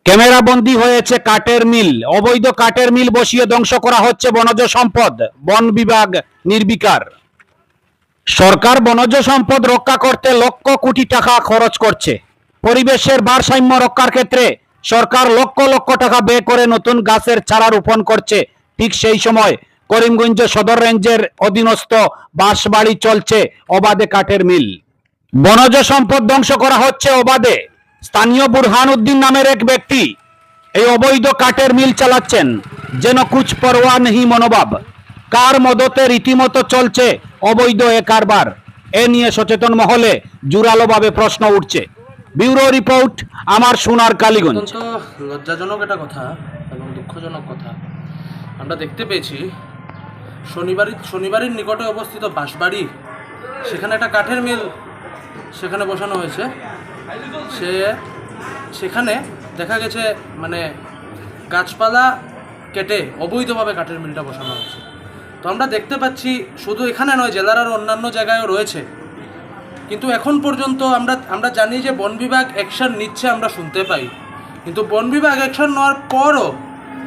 Camera বন্দী হয়েছে কাঠের মিল। অবৈধ কাঠের মিল বসিয়ে ধ্বংস করা হচ্ছে বনজ সম্পদ। বন বিভাগ নির্বিকার। সরকার বনজ সম্পদ রক্ষা করতে লক্ষ কোটি টাকা খরচ করছে। পরিবেশের ভারসাম্য রক্ষার ক্ষেত্রে সরকার লক্ষ লক্ষ টাকা ব্যয় করে নতুন গাছের চারা রোপণ করছে। ঠিক সেই সময় করিমগঞ্জ সদর রেঞ্জের অধীনস্থ বাঁশবাড়ি চলছে অবাধে কাঠের মিল। বনজ সম্পদ ধ্বংস করা হচ্ছে অবাধে। স্থানীয় বুরহান উদ্দিন নামের এক ব্যক্তি এই অবৈধ কাঠের মিল চালাচ্ছেন, যেন কুছ পরোয়া নেই মনোভাব। কার মদতে রীতিমতো চলছে অবৈধ এ কারবার, এ নিয়ে সচেতন মহলে জোরালোভাবে প্রশ্ন উঠছে। ব্যুরো রিপোর্ট, আমার সোনার কালীগঞ্জ। লজ্জাজনক একটা কথা এবং দুঃখজনক কথা আমরা দেখতে পেয়েছি। শনিবারের নিকটে অবস্থিত বাঁশবাড়ি, সেখানে একটা কাঠের মিল সেখানে বসানো হয়েছে। সেখানে দেখা গেছে মানে গাছপালা কেটে অবৈধভাবে কাঠের মিলটা বসানো হয়েছে। তো আমরা দেখতে পাচ্ছি শুধু এখানে নয়, জেলার আরও অন্যান্য জায়গায়ও রয়েছে। কিন্তু এখন পর্যন্ত আমরা জানি যে বন বিভাগ অ্যাকশন নিচ্ছে, আমরা শুনতে পাই। কিন্তু বন বিভাগ অ্যাকশন নেওয়ার পরও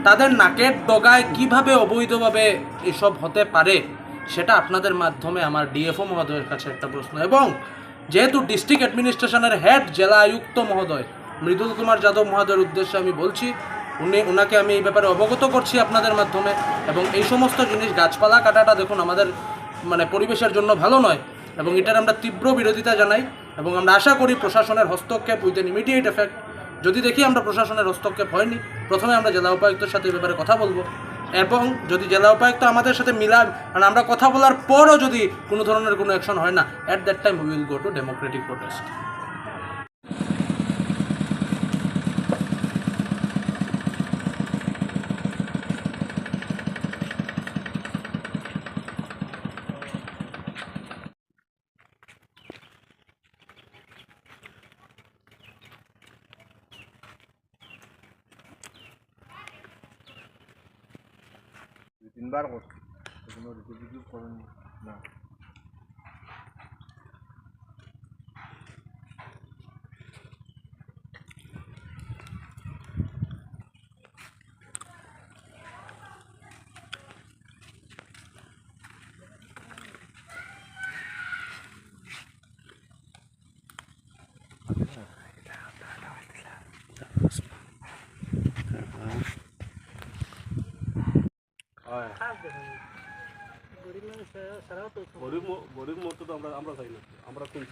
তাদের নাকের ডগায় কিভাবে অবৈধভাবে এসব হতে পারে, সেটা আপনাদের মাধ্যমে আমার ডিএফও মহোদয়ের কাছে একটা প্রশ্ন। এবং যেহেতু ডিস্ট্রিক্ট অ্যাডমিনিস্ট্রেশনের হেড জেলা আয়ুক্ত মহোদয় মৃদুল কুমার যাদব মহোদয়ের উদ্দেশ্যে আমি বলছি, ওনাকে আমি এই ব্যাপারে অবগত করছি আপনাদের মাধ্যমে। এবং এই সমস্ত জিনিস, গাছপালা কাটাটা দেখুন আমাদের পরিবেশের জন্য ভালো নয়, এবং এটার আমরা তীব্র বিরোধিতা জানাই। এবং আমরা আশা করি প্রশাসনের হস্তক্ষেপ উইথ এন ইমিডিয়েট এফেক্ট। যদি দেখি আমরা প্রশাসনের হস্তক্ষেপ হয়নি, প্রথমে আমরা জেলা উপায়ুক্তের সাথে এই ব্যাপারে কথা বলবো। এবং যদি জেলা উপায়ুক্ত আমাদের সাথে মিলান, আর আমরা কথা বলার পরও যদি কোনো ধরনের কোনো অ্যাকশন হয় না, at that time we will go to Democratic protest. তিনবার করছি, কোনো রিভিউ করেন না। গরিব মতো তো আমরা চাই না, আমরা কোন